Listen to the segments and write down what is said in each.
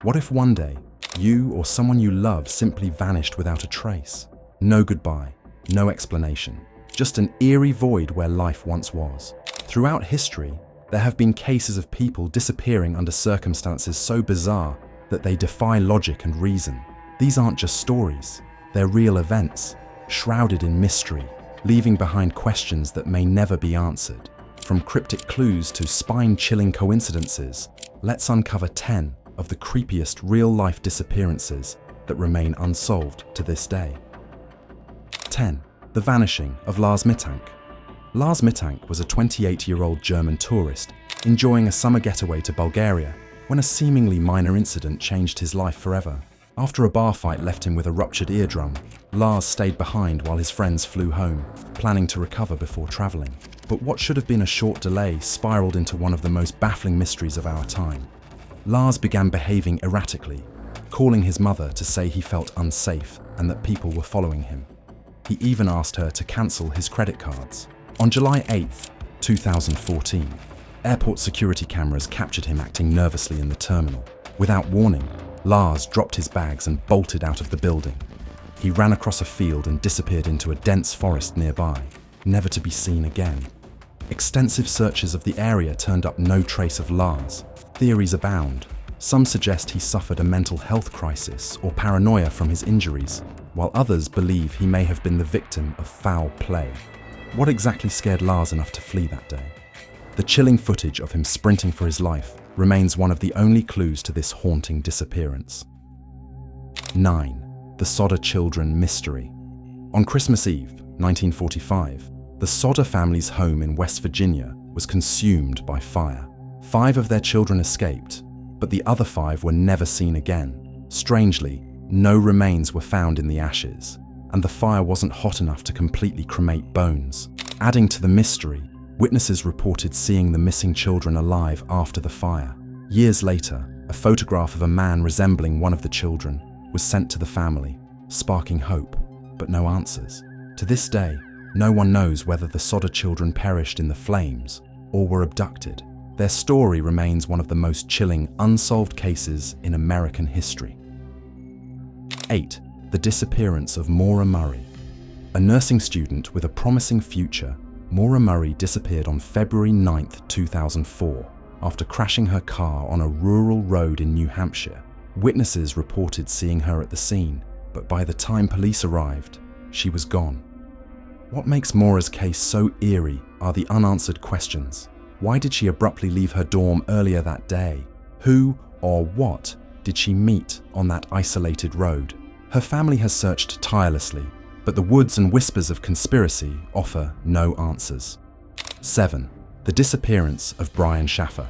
What if one day, you or someone you love simply vanished without a trace? No goodbye, no explanation, just an eerie void where life once was. Throughout history, there have been cases of people disappearing under circumstances so bizarre that they defy logic and reason. These aren't just stories, they're real events, shrouded in mystery, leaving behind questions that may never be answered. From cryptic clues to spine-chilling coincidences, let's uncover 10 of the creepiest real-life disappearances that remain unsolved to this day. 10. The vanishing of Lars Mittank. Lars Mittank was a 28-year-old German tourist enjoying a summer getaway to Bulgaria when a seemingly minor incident changed his life forever. After a bar fight left him with a ruptured eardrum, Lars stayed behind while his friends flew home, planning to recover before traveling. But what should have been a short delay spiraled into one of the most baffling mysteries of our time. Lars began behaving erratically, calling his mother to say he felt unsafe and that people were following him. He even asked her to cancel his credit cards. On July 8, 2014, airport security cameras captured him acting nervously in the terminal. Without warning, Lars dropped his bags and bolted out of the building. He ran across a field and disappeared into a dense forest nearby, never to be seen again. Extensive searches of the area turned up no trace of Lars. Theories abound. Some suggest he suffered a mental health crisis or paranoia from his injuries, while others believe he may have been the victim of foul play. What exactly scared Lars enough to flee that day? The chilling footage of him sprinting for his life remains one of the only clues to this haunting disappearance. 9. The Sodder Children Mystery. On Christmas Eve, 1945, the Sodder family's home in West Virginia was consumed by fire. 5 of their children escaped, but the other 5 were never seen again. Strangely, no remains were found in the ashes, and the fire wasn't hot enough to completely cremate bones. Adding to the mystery, witnesses reported seeing the missing children alive after the fire. Years later, a photograph of a man resembling one of the children was sent to the family, sparking hope, but no answers. To this day, no one knows whether the Sodder children perished in the flames or were abducted. Their story remains one of the most chilling unsolved cases in American history. 8. The disappearance of Maura Murray. A nursing student with a promising future, Maura Murray disappeared on February 9, 2004, after crashing her car on a rural road in New Hampshire. Witnesses reported seeing her at the scene, but by the time police arrived, she was gone. What makes Maura's case so eerie are the unanswered questions. Why did she abruptly leave her dorm earlier that day? Who or what did she meet on that isolated road? Her family has searched tirelessly, but the woods and whispers of conspiracy offer no answers. 7. The disappearance of Brian Schaffer.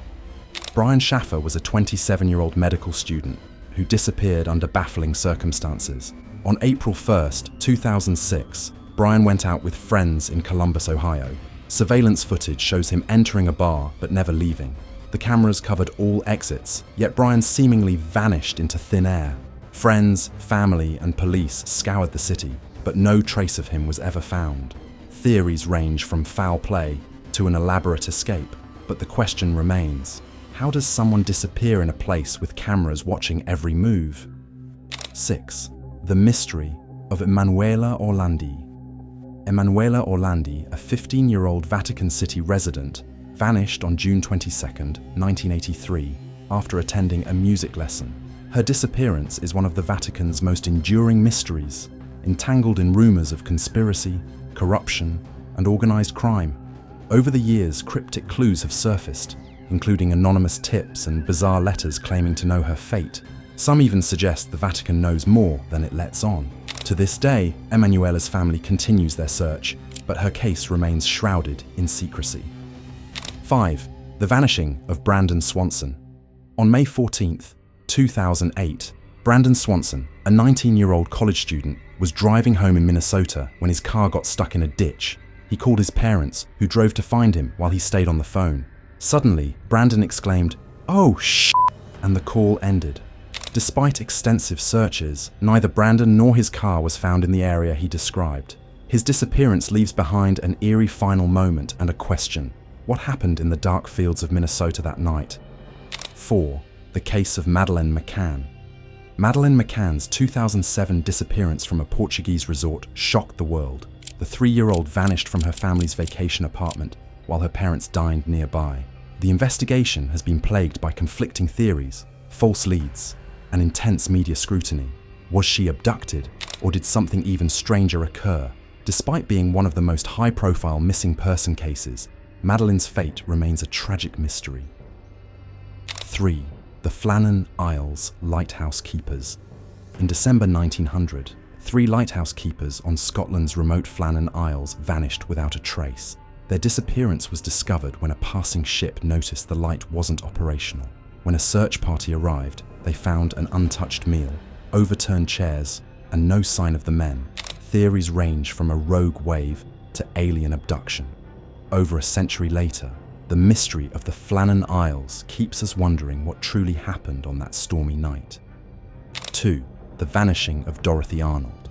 Brian Schaffer was a 27-year-old medical student who disappeared under baffling circumstances. On April 1, 2006, Brian went out with friends in Columbus, Ohio. Surveillance footage shows him entering a bar but never leaving. The cameras covered all exits, yet Brian seemingly vanished into thin air. Friends, family, and police scoured the city, but no trace of him was ever found. Theories range from foul play to an elaborate escape, but the question remains: how does someone disappear in a place with cameras watching every move? 6. The mystery of Emanuela Orlandi. Emanuela Orlandi, a 15-year-old Vatican City resident, vanished on June 22, 1983, after attending a music lesson. Her disappearance is one of the Vatican's most enduring mysteries, entangled in rumors of conspiracy, corruption, and organized crime. Over the years, cryptic clues have surfaced, including anonymous tips and bizarre letters claiming to know her fate. Some even suggest the Vatican knows more than it lets on. To this day, Emanuela's family continues their search, but her case remains shrouded in secrecy. 5. The vanishing of Brandon Swanson. On May 14, 2008, Brandon Swanson, a 19-year-old college student, was driving home in Minnesota when his car got stuck in a ditch. He called his parents, who drove to find him while he stayed on the phone. Suddenly, Brandon exclaimed, "Oh, shit," and the call ended. Despite extensive searches, neither Brandon nor his car was found in the area he described. His disappearance leaves behind an eerie final moment and a question: what happened in the dark fields of Minnesota that night? 4. The case of Madeleine McCann. Madeleine McCann's 2007 disappearance from a Portuguese resort shocked the world. The 3-year-old vanished from her family's vacation apartment while her parents dined nearby. The investigation has been plagued by conflicting theories, false leads, and intense media scrutiny. Was she abducted, or did something even stranger occur? Despite being one of the most high-profile missing person cases, Madeleine's fate remains a tragic mystery. 3. The Flannan Isles Lighthouse Keepers. In December 1900, 3 lighthouse keepers on Scotland's remote Flannan Isles vanished without a trace. Their disappearance was discovered when a passing ship noticed the light wasn't operational. When a search party arrived, they found an untouched meal, overturned chairs, and no sign of the men. Theories range from a rogue wave to alien abduction. Over a century later, the mystery of the Flannan Isles keeps us wondering what truly happened on that stormy night. 2. The vanishing of Dorothy Arnold.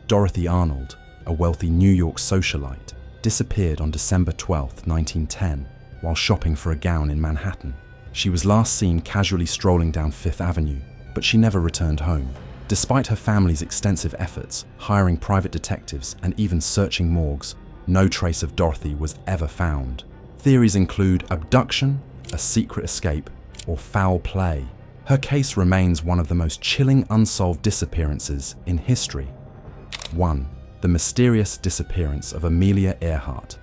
Dorothy Arnold, a wealthy New York socialite, disappeared on December 12, 1910, while shopping for a gown in Manhattan. She was last seen casually strolling down Fifth Avenue, but she never returned home. Despite her family's extensive efforts, hiring private detectives and even searching morgues, no trace of Dorothy was ever found. Theories include abduction, a secret escape, or foul play. Her case remains one of the most chilling unsolved disappearances in history. 1. The mysterious disappearance of Amelia Earhart.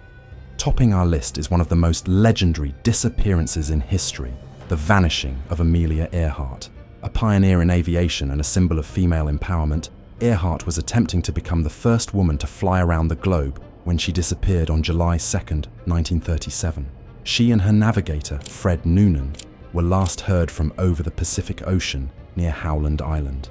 Topping our list is one of the most legendary disappearances in history, the vanishing of Amelia Earhart. A pioneer in aviation and a symbol of female empowerment, Earhart was attempting to become the first woman to fly around the globe when she disappeared on July 2, 1937. She and her navigator, Fred Noonan, were last heard from over the Pacific Ocean near Howland Island.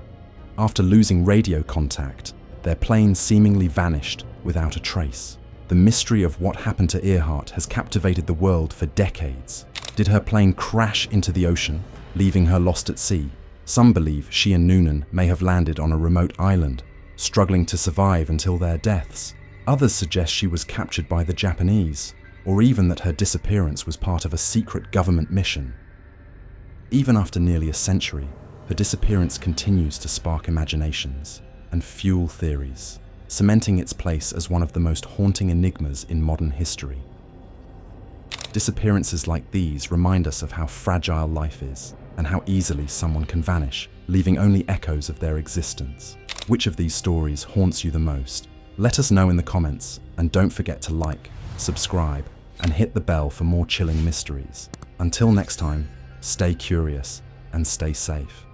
After losing radio contact, their plane seemingly vanished without a trace. The mystery of what happened to Earhart has captivated the world for decades. Did her plane crash into the ocean, leaving her lost at sea? Some believe she and Noonan may have landed on a remote island, struggling to survive until their deaths. Others suggest she was captured by the Japanese, or even that her disappearance was part of a secret government mission. Even after nearly a century, her disappearance continues to spark imaginations and fuel theories, cementing its place as one of the most haunting enigmas in modern history. Disappearances like these remind us of how fragile life is and how easily someone can vanish, leaving only echoes of their existence. Which of these stories haunts you the most? Let us know in the comments, and don't forget to like, subscribe, and hit the bell for more chilling mysteries. Until next time, stay curious and stay safe.